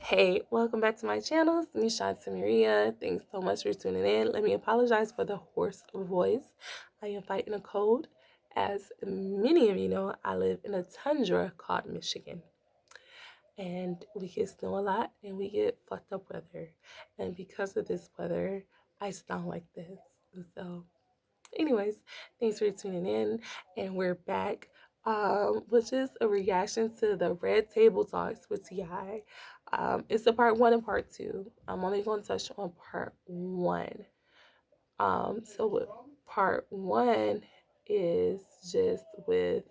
Hey, welcome back to my channel. It's me, Shante Maria. Thanks so much for tuning in. Let me apologize for the hoarse voice. I am fighting a cold. As many of you know, I live in a tundra called Michigan. And we get snow a lot and we get fucked up weather. And because of this weather, I sound like this. So anyways, thanks for tuning in, and we're back, which is a reaction to the Red Table Talks with Ti. It's a part one and part two. I'm only going to touch on part one. So with part one is just with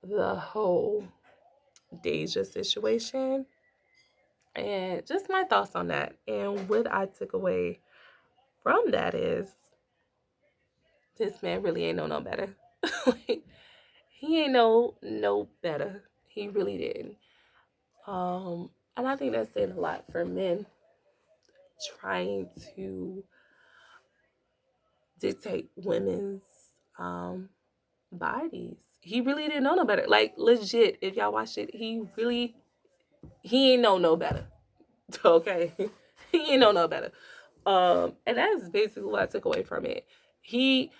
the whole Deja situation and just my thoughts on that. And what I took away from that is this man really ain't know no better. Like, he ain't no better. He really didn't. And I think that's saying a lot for men trying to dictate women's um bodies. He really didn't know no better. Like legit, if y'all watch it, he ain't know no better. Okay. He ain't know no better. And that's basically what I took away from it. He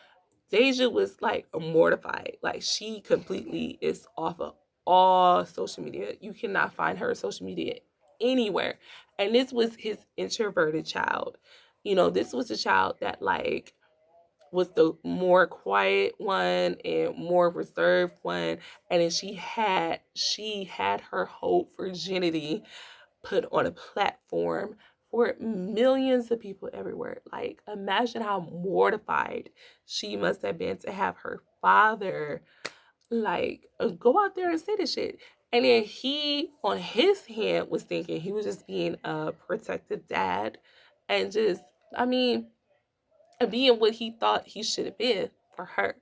Deja was like mortified. Like she completely is off of all social media. You cannot find her social media anywhere. And this was his introverted child. You know, this was a child that like was the more quiet one and more reserved one. And then she had her whole virginity put on a platform for millions of people everywhere. Like, imagine how mortified she must have been to have her father, like, go out there and say this shit. And then he, on his hand, was thinking he was just being a protective dad and just, I mean, being what he thought he should have been for her.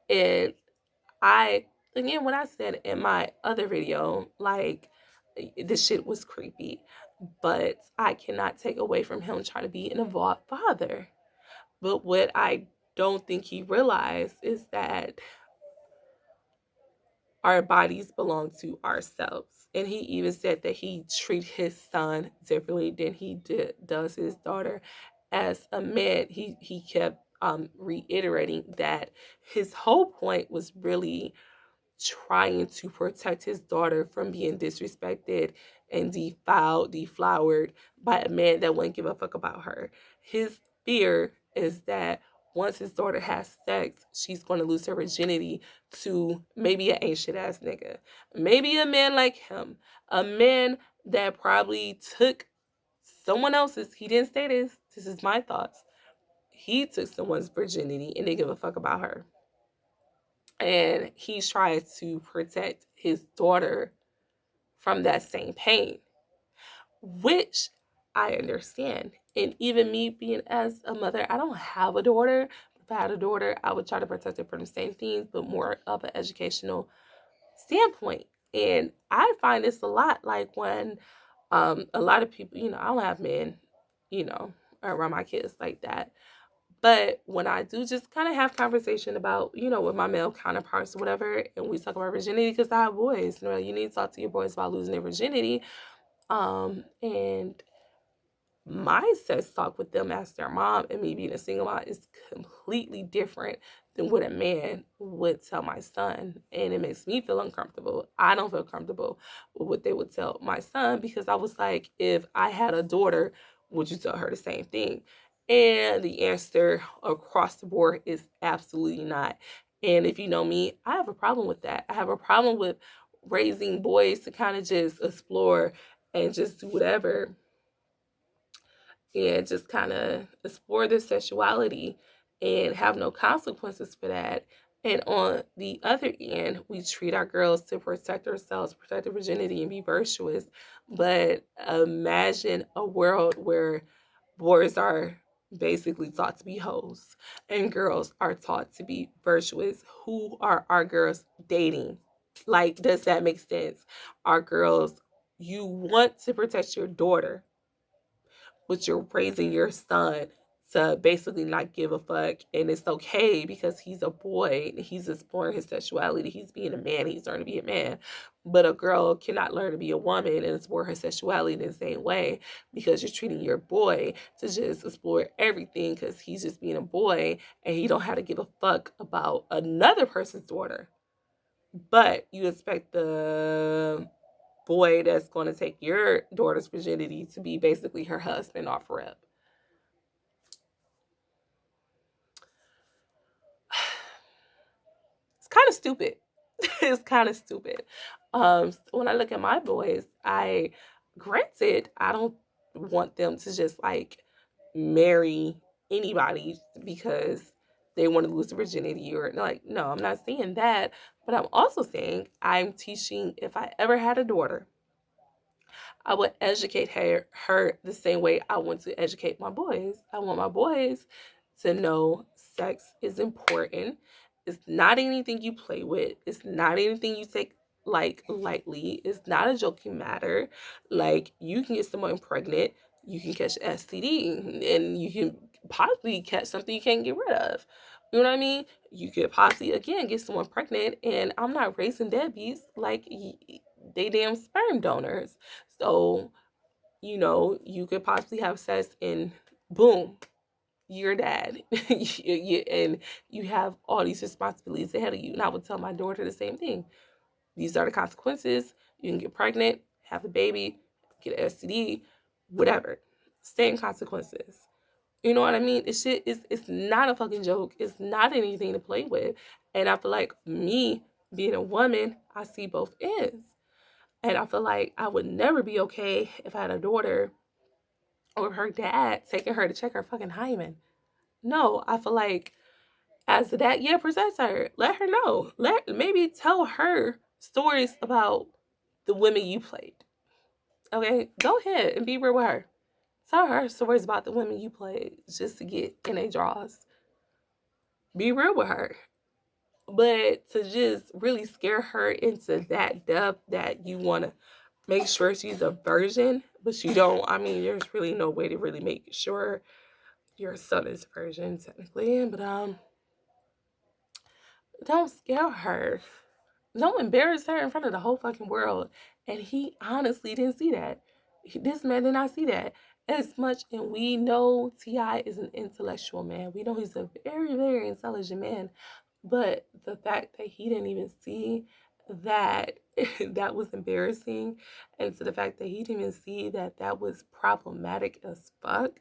And I, again, what I said in my other video, like, this shit was creepy, but I cannot take away from him trying to be an involved father. But what I don't think he realized is that our bodies belong to ourselves. And he even said that he treat his son differently than does his daughter. As a man, he kept reiterating that his whole point was really trying to protect his daughter from being disrespected and deflowered by a man that wouldn't give a fuck about her. His fear is that once his daughter has sex, she's going to lose her virginity to maybe an ancient ass nigga. Maybe a man like him. A man that probably took someone else's, he didn't say this is my thoughts. He took someone's virginity and didn't give a fuck about her. And he's trying to protect his daughter from that same pain, which I understand. And even me being as a mother, I don't have a daughter. If I had a daughter, I would try to protect her from the same things, but more of an educational standpoint. And I find this a lot, like when a lot of people, I don't have men, around my kids like that. But when I do just kind of have conversation about, with my male counterparts or whatever, and we talk about virginity, because I have boys, you need to talk to your boys about losing their virginity. And my sex talk with them as their mom and me being a single mom is completely different than what a man would tell my son. And it makes me feel uncomfortable. I don't feel comfortable with what they would tell my son, because I was like, if I had a daughter, would you tell her the same thing? And the answer across the board is absolutely not. And if you know me, I have a problem with that. I have a problem with raising boys to kind of just explore and just do whatever and just kind of explore their sexuality and have no consequences for that. And on the other end, we treat our girls to protect ourselves, protect their virginity, and be virtuous. But imagine a world where boys are basically taught to be hoes and girls are taught to be virtuous. Who are our girls dating? Like, does that make sense? Our girls, you want to protect your daughter, but you're raising your son to basically not give a fuck, and it's okay because he's a boy, he's exploring his sexuality, he's being a man, he's learning to be a man. But a girl cannot learn to be a woman and explore her sexuality in the same way because you're treating your boy to just explore everything because he's just being a boy and he don't have to give a fuck about another person's daughter. But you expect the boy that's going to take your daughter's virginity to be basically her husband off rip. It's kind of stupid. It's kind of stupid. When I look at my boys, granted, I don't want them to just like marry anybody because they want to lose their virginity or like, no, I'm not saying that. But I'm also saying I'm teaching if I ever had a daughter, I would educate her the same way I want to educate my boys. I want my boys to know sex is important. It's not anything you play with. It's not anything you take like lightly. It's not a joking matter. Like you can get someone pregnant, you can catch STD, and you can possibly catch something you can't get rid of. You know what I mean? You could possibly again get someone pregnant, and I'm not raising deadbeats like they damn sperm donors. So, you could possibly have sex and boom, you're dad. And you have all these responsibilities ahead of you. And I would tell my daughter the same thing. These are the consequences. You can get pregnant, have a baby, get an STD, whatever. Same consequences. You know what I mean? It's not a fucking joke. It's not anything to play with. And I feel like me being a woman, I see both ends. And I feel like I would never be okay if I had a daughter or her dad taking her to check her fucking hymen. No, I feel like as a dad, yeah, present her. Let her know. Maybe tell her stories about the women you played. Okay, go ahead and be real with her. Tell her stories about the women you played just to get in a draws. Be real with her. But to just really scare her into that depth that you want to make sure she's a virgin, but you don't. I mean, there's really no way to really make sure your son is a virgin technically, but don't scare her. Don't embarrass her in front of the whole fucking world. And he honestly didn't see that. This man did not see that as much. And we know Ti is an intellectual man. We know he's a very, very intelligent man. But the fact that he didn't even see that that was embarrassing, and to the fact that he didn't even see that that was problematic as fuck,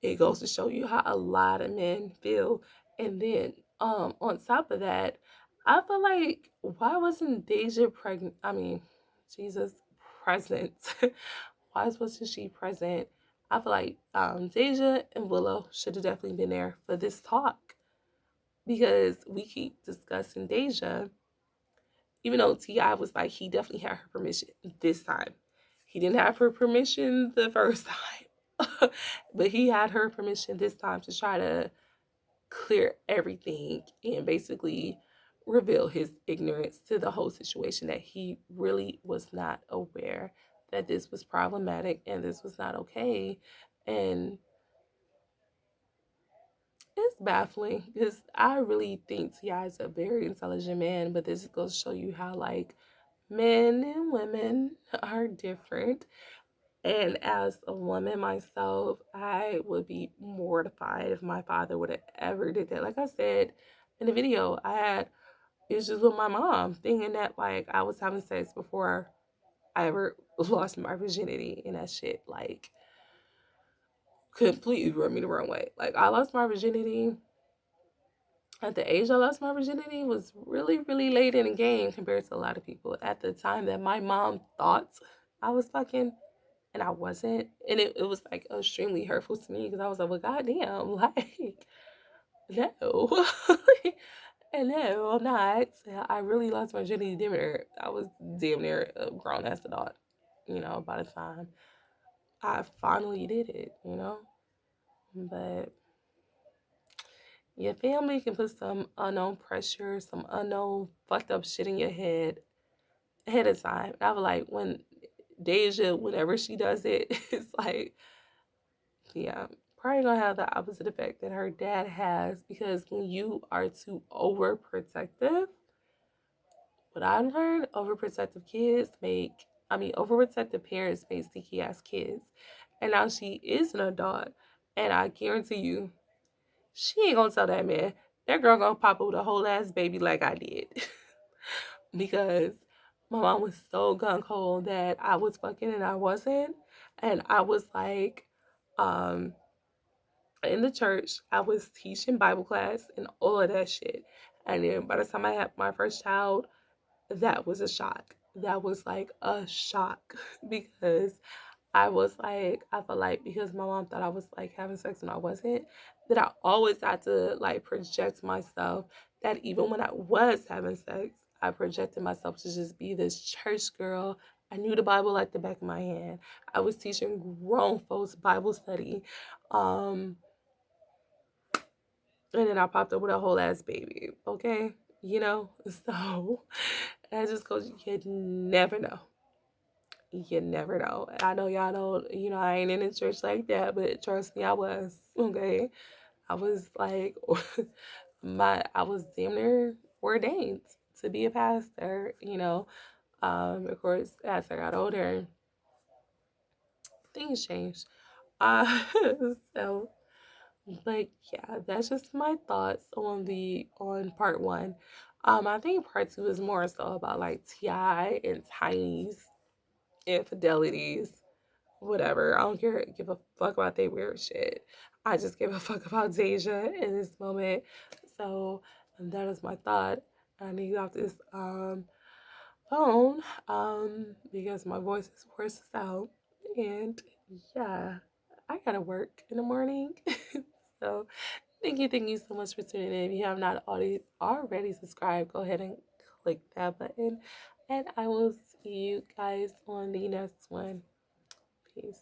it goes to show you how a lot of men feel. And then on top of that, I feel like why wasn't Deja pregnant? I mean, Jesus, present. Why wasn't she present? I feel like Deja and Willow should have definitely been there for this talk because we keep discussing Deja, even though Ti was like he definitely had her permission this time. He didn't have her permission the first time, but he had her permission this time to try to clear everything and basically reveal his ignorance to the whole situation, that he really was not aware that this was problematic and this was not okay. And it's baffling because I really think T.I. is a very intelligent man, but this goes to show you how like men and women are different. And as a woman myself, I would be mortified if my father would have ever did that. Like I said in the video, I had issues with my mom thinking that like I was having sex before I ever lost my virginity, and that shit like completely rubbed me the wrong way. Like I lost my virginity at the age I lost my virginity was really, really late in the game compared to a lot of people. At the time that my mom thought I was fucking and I wasn't. And it was like extremely hurtful to me because I was like, well, goddamn, like, no. And no, I'm not. I really lost my virginity damn near. I was damn near a grown ass adult, by the time I finally did it. But your family can put some unknown pressure, some unknown fucked up shit in your head ahead of time. I was like, when Deja, whenever she does it, it's like, yeah, probably gonna have the opposite effect that her dad has because when you are too overprotective, But I learned overprotective parents make sneaky ass kids. And now she is an adult. And I guarantee you, she ain't gonna tell that man. That girl gonna pop up with a whole ass baby like I did. Because my mom was so gung ho that I was fucking and I wasn't. And I was like, um, in the church, I was teaching Bible class and all of that shit. And then by the time I had my first child, that was a shock. That was like a shock because I was like, I felt like because my mom thought I was like having sex and I wasn't, that I always had to like project myself that even when I was having sex, I projected myself to just be this church girl. I knew the Bible like the back of my hand. I was teaching grown folks Bible study. Um, and then I popped up with a whole ass baby. Okay. You know? So I just goes, you never know. You never know. I know y'all don't, I ain't in the church like that, but trust me, I was. Okay. I was like, I was damn near ordained to be a pastor. Of course, as I got older, things changed. Uh, so, but yeah, that's just my thoughts on part one. I think part two is more so about like Ti and Tiny's infidelities, whatever. I don't give a fuck about their weird shit. I just give a fuck about Deja in this moment. So that is my thought. I need off this phone because my voice is worse out. And yeah, I gotta work in the morning. So thank you so much for tuning in. If you have not already subscribed, go ahead and click that button. And I will see you guys on the next one. Peace.